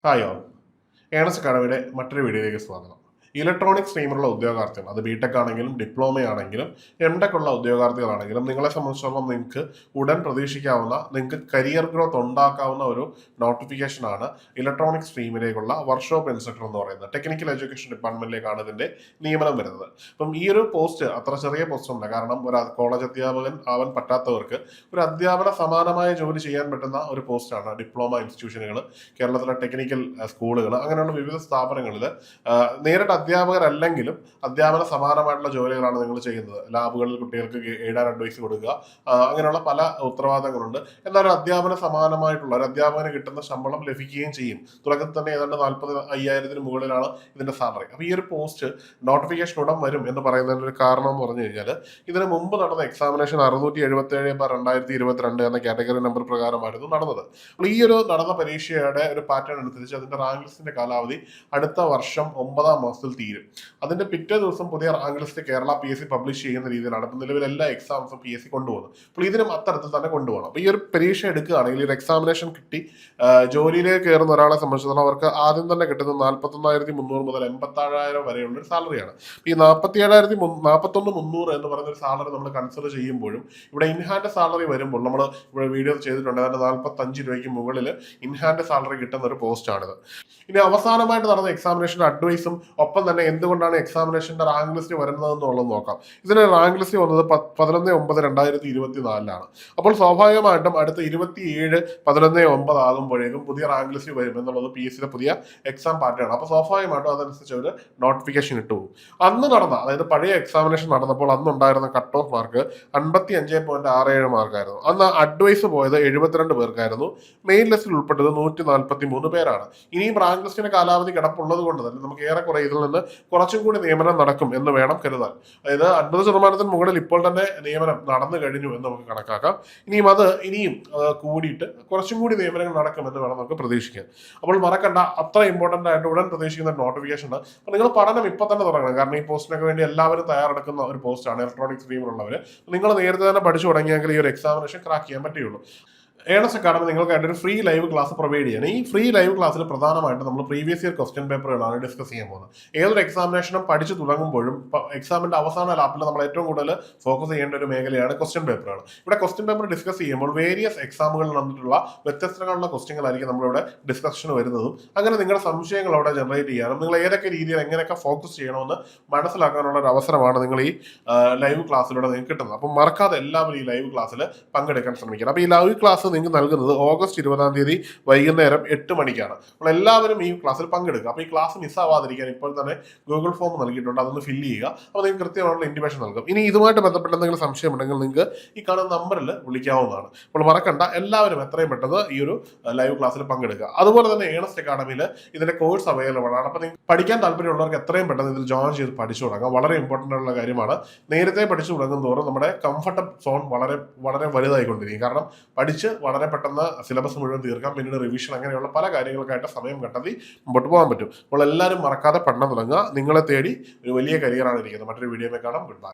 Hi all. Ernest അക്കാഡമിയുടെ മറ്റൊരു വീഡിയോയിലേക്ക് സ്വാഗതം. ഇലക്ട്രോണിക് സ്ട്രീമിലുള്ള ഉദ്യോഗാർത്ഥികൾ, അത് ബിടെക് ആണെങ്കിലും ഡിപ്ലോമ ആണെങ്കിലും എംടെക് ഉള്ള ഉദ്യോഗാർത്ഥികളാണെങ്കിലും നിങ്ങളെ സംബന്ധിച്ചിടത്തോളം നിങ്ങൾക്ക് ഉടൻ പ്രതീക്ഷിക്കാവുന്ന, നിങ്ങൾക്ക് കരിയർ ഗ്രോത്ത് ഉണ്ടാക്കാവുന്ന ഒരു നോട്ടിഫിക്കേഷനാണ് ഇലക്ട്രോണിക് സ്ട്രീമിലേക്കുള്ള വർക്ക്ഷോപ്പ് ഇൻസ്ട്രക്ടർ എന്ന് പറയുന്നത്. ടെക്നിക്കൽ എഡ്യൂക്കേഷൻ ഡിപ്പാർട്ട്മെന്റിലേക്കാണ് ഇതിന്റെ നിയമനം വരുന്നത്. അപ്പം ഈ ഒരു പോസ്റ്റ് അത്ര ചെറിയ പോസ്റ്റ് അല്ല. കാരണം ഒരു കോളേജ് അധ്യാപകൻ ആവാൻ പറ്റാത്തവർക്ക് ഒരു അധ്യാപന സമാനമായ ജോലി ചെയ്യാൻ പറ്റുന്ന ഒരു പോസ്റ്റാണ്. ഡിപ്ലോമ ഇൻസ്റ്റിറ്റ്യൂഷനുകൾ, കേരളത്തിലെ ടെക്നിക്കൽ സ്കൂളുകൾ, അങ്ങനെയുള്ള വിവിധ സ്ഥാപനങ്ങളിൽ നേരിട്ട് അധ്യാപകരല്ലെങ്കിലും അധ്യാപന സമാനമായിട്ടുള്ള ജോലികളാണ് നിങ്ങൾ ചെയ്യുന്നത്. ലാബുകളിൽ കുട്ടികൾക്ക് എഴുതാൻ അഡ്വൈസ് കൊടുക്കുക, അങ്ങനെയുള്ള പല ഉത്തരവാദിത്തങ്ങളുണ്ട്. എന്നാൽ ഒരു അധ്യാപന സമാനമായിട്ടുള്ള ഒരു അധ്യാപകന് കിട്ടുന്ന ശമ്പളം ലഭിക്കുകയും ചെയ്യും. തുടക്കത്തിൽ തന്നെ ഏതാണ്ട് 45,000 മുകളിലാണ് ഇതിന്റെ സാലറി. അപ്പോൾ ഈ ഒരു പോസ്റ്റ് നോട്ടിഫിക്കേഷൻ ഉടൻ വരും എന്ന് പറയുന്നതിന് ഒരു കാരണം എന്ന് പറഞ്ഞു കഴിഞ്ഞാൽ, ഇതിന് മുമ്പ് നടന്ന എക്സാമിനേഷൻ 677/2022 എന്ന കാറ്റഗറി നമ്പർ പ്രകാരമായിരുന്നു നടന്നത്. അപ്പോൾ ഈ ഒരു നടന്ന പരീക്ഷയുടെ ഒരു പാറ്റേൺ അനുസരിച്ച് അതിന്റെ റാങ്ക് ലിസ്റ്റിന്റെ കാലാവധി അടുത്ത വർഷം 9-ാം മാസത്തിൽ തീരും. അതിന്റെ പിറ്റേ ദിവസം പുതിയ rank list Kerala PSC publish ചെയ്യുന്ന രീതിയിലാണ് ഇപ്പം നിലവിൽ എല്ലാ എക്സാംസും PSC കൊണ്ടുപോകുന്നത്. അപ്പോൾ ഇതിനും അത്തരത്തിൽ തന്നെ കൊണ്ടുപോകണം. അപ്പോൾ ഈ ഒരു പരീക്ഷ എടുക്കുകയാണെങ്കിൽ, ഒരു എക്സാമിനേഷൻ കിട്ടി ജോലിയിലേക്ക് കയറുന്ന ഒരാളെ സംബന്ധിച്ചിടത്തോളം അവർക്ക് ആദ്യം തന്നെ കിട്ടുന്നത് 41,300 മുതൽ 87,000 വരെയുള്ള ഒരു സാലറിയാണ്. ഈ 41,300 എന്ന് പറയുന്ന ഒരു സാലറി നമ്മൾ കൺസിഡർ ചെയ്യുമ്പോഴും ഇവിടെ ഇൻഹാൻഡ് സാലറി വരുമ്പോൾ, നമ്മൾ ഇവിടെ വീഡിയോ ചെയ്തിട്ടുണ്ട്, അതായത് 45 രൂപയ്ക്ക് മുകളിൽ ഇൻഹാൻഡ് സാലറി കിട്ടുന്ന ഒരു പോസ്റ്റാണിത്. ഇനി അവസാനമായിട്ട് നടന്ന എക്സാമിനേഷൻ അഡ്വൈസും ഒപ്പം തന്നെ എന്തുകൊണ്ടാണ് എക്സാമിനേഷന്റെ റാങ്ക് ലിസ്റ്റ് വരുന്നത് എന്നുള്ളത് നോക്കാം. ഇതിന് റാങ്ക് ലിസ്റ്റ് വന്നത് 11/9/2024 അപ്പോൾ സ്വാഭാവികമായിട്ടും അടുത്ത 27/11/9 ആകുമ്പോഴേക്കും പുതിയ റാങ്ക് ലിസ്റ്റ് വരും എന്നുള്ളത് PSCയുടെ പുതിയ എക്സാം പാറ്റേൺ. അപ്പോൾ സ്വാഭാവികമായിട്ടും അതനുസരിച്ച് ഒരു നോട്ടിഫിക്കേഷൻ ഇട്ടു പോകും. അന്ന് നടന്ന, അതായത് പഴയ എക്സാമിനേഷൻ നടന്നപ്പോൾ അന്നുണ്ടായിരുന്ന കട്ട് ഓഫ് മാർക്ക് 55.67 മാർക്കായിരുന്നു. അന്ന് അഡ്വൈസ് പോയത് 72 പേർക്കായിരുന്നു. മെയിൻ ലിസ്റ്റിൽ ഉൾപ്പെട്ടത് 143 പേരാണ്. ഇനിയും റാങ്ക് ലിസ്റ്റിന്റെ കാലാവധി കിടപ്പുള്ളത് കൊണ്ട് തന്നെ നമുക്ക് ഏറെക്കുറെ ഇതിൽ നിന്ന് കുറച്ചും കൂടി നിയമനം നടക്കും എന്ന് വേണം കരുതാൻ. അതായത് 50% മുകളിൽ ഇപ്പോൾ തന്നെ നിയമനം നടന്നു കഴിഞ്ഞു എന്ന് നമുക്ക് കണക്കാക്കാം. ഇനിയും കൂടിയിട്ട് കുറച്ചും കൂടി നിയമനങ്ങൾ നടക്കുമെന്ന് വേണം നമുക്ക് പ്രതീക്ഷിക്കാൻ. അപ്പോൾ മറക്കണ്ട, അത്ര ഇമ്പോർട്ടന്റ് ആയിട്ട് ഉടൻ പ്രതീക്ഷിക്കുന്ന നോട്ടിഫിക്കേഷൻ ഉണ്ട്. അപ്പോൾ നിങ്ങൾ പഠനം ഇപ്പൊ തന്നെ തുടങ്ങണം. കാരണം ഈ പോസ്റ്റിനൊക്കെ വേണ്ടി എല്ലാവരും തയ്യാറെടുക്കുന്ന ഒരു പോസ്റ്റാണ് ഇലക്ട്രോണിക് സ്ട്രീമിലുള്ളവർ. നിങ്ങൾ നേരത്തെ തന്നെ പഠിച്ചു തുടങ്ങിയെങ്കിൽ ഈ ഒരു എക്സാമിനേഷൻ ക്രാക്ക് ചെയ്യാൻ പറ്റുള്ളൂ. ഏണസ്റ്റ് അക്കാഡമി നിങ്ങൾക്കായിട്ട് ഒരു ഫ്രീ ലൈവ് ക്ലാസ് പ്രൊവൈഡ് ചെയ്യണം. ഈ ഫ്രീ ലൈവ് ക്ലാസ്സിൽ പ്രധാനമായിട്ട് നമ്മൾ പ്രീവിയസ് ഇയർ ക്വസ്റ്റ്യൻ പേപ്പറുകളാണ് ഡിസ്കസ് ചെയ്യാൻ പോകുന്നത്. ഏതൊരു എക്സാമിനേഷനും പഠിച്ചു തുടങ്ങുമ്പോഴും എക്സാമിന്റെ അവസാന ലാപ്പിൽ നമ്മൾ ഏറ്റവും കൂടുതൽ ഫോക്കസ് ചെയ്യേണ്ട ഒരു മേഖലയാണ് ക്വസ്റ്റ്യൻ പേപ്പറുകൾ. ഇവിടെ ക്വസ്റ്റ്യൻ പേപ്പർ ഡിസ്കസ് ചെയ്യുമ്പോൾ വേരിയസ് എക്സാമുകളിൽ വന്നിട്ടുള്ള വ്യത്യസ്തങ്ങളുള്ള ക്വസ്റ്റ്യങ്ങളായിരിക്കും നമ്മളിവിടെ ഡിസ്കഷന് വരുന്നതും. അങ്ങനെ നിങ്ങളുടെ സംശയങ്ങൾ അവിടെ ജനറേറ്റ് ചെയ്യാനും നിങ്ങൾ ഏതൊക്കെ രീതിയിൽ എങ്ങനെയൊക്കെ ഫോക്കസ് ചെയ്യണമെന്ന് മനസ്സിലാക്കാനുള്ള ഒരു അവസരമാണ് നിങ്ങൾ ഈ ലൈവ് ക്ലാസ്സിലൂടെ നിങ്ങൾക്ക് കിട്ടുന്നത്. അപ്പം മറക്കാതെ എല്ലാവരും ഈ ലൈവ് ക്ലാസ്സിൽ പങ്കെടുക്കാൻ ശ്രമിക്കണം. അപ്പോൾ ഈ ലൈവ് ക്ലാസ് നിങ്ങൾക്ക് നൽകുന്നത് ഓഗസ്റ്റ് 20-ാം തീയതി വൈകുന്നേരം 8 മണിക്കാണ്. അപ്പോൾ എല്ലാവരും ഈ ക്ലാസ്സിൽ പങ്കെടുക്കുക. അപ്പോൾ ഈ ക്ലാസ് മിസ്സാവാതിരിക്കാൻ ഇപ്പോൾ തന്നെ ഗൂഗിൾ ഫോം നൽകിയിട്ടുണ്ട്, അതൊന്ന് ഫില്ല് ചെയ്യുക. അപ്പോൾ നിങ്ങൾക്ക് കൃത്യമായിട്ടുള്ള ഇൻറ്റിമേഷൻ നൽകും. ഇനി ഇതുമായിട്ട് ബന്ധപ്പെട്ട എന്തെങ്കിലും സംശയമുണ്ടെങ്കിൽ നിങ്ങൾക്ക് ഈ കാണുന്ന നമ്പറിൽ വിളിക്കാവുന്നതാണ്. അപ്പോൾ മറക്കണ്ട, എല്ലാവരും എത്രയും പെട്ടെന്ന് ഈ ഒരു ലൈവ് ക്ലാസ്സിൽ പങ്കെടുക്കുക. അതുപോലെ തന്നെ ഏണസ്റ്റ് അക്കാഡമിയിൽ ഇതിന്റെ കോഴ്സ് അവൈലബിൾ ആണ്. അപ്പോൾ നിങ്ങൾക്ക് പഠിക്കാൻ താല്പര്യമുള്ളവർക്ക് എത്രയും പെട്ടെന്ന് ഇതിൽ ജോയിൻ ചെയ്ത് പഠിച്ചു തുടങ്ങാം. വളരെ ഇമ്പോർട്ടൻ്റ് ആയിട്ടുള്ള കാര്യമാണ്. നേരത്തെ പഠിച്ചു തുടങ്ങും തോറും നമ്മുടെ കംഫർട്ടബിൾ സോൺ വളരെ വളരെ വലുതായിക്കൊണ്ടിരിക്കും. കാരണം പഠിച്ച് വളരെ പെട്ടെന്ന് സിലബസ് മുഴുവൻ തീർക്കാം, പിന്നീട് റിവിഷൻ, അങ്ങനെയുള്ള പല കാര്യങ്ങൾക്കായിട്ട് സമയം കണ്ടെത്തി മുമ്പോട്ട് പോകാൻ പറ്റും. അപ്പോൾ എല്ലാവരും മറക്കാതെ പഠനം തുടങ്ങുക. നിങ്ങളെ തേടി ഒരു വലിയ കരിയറാണ് ഇരിക്കുന്നത്. മറ്റൊരു വീഡിയോയിൽ കാണാം. Good bye.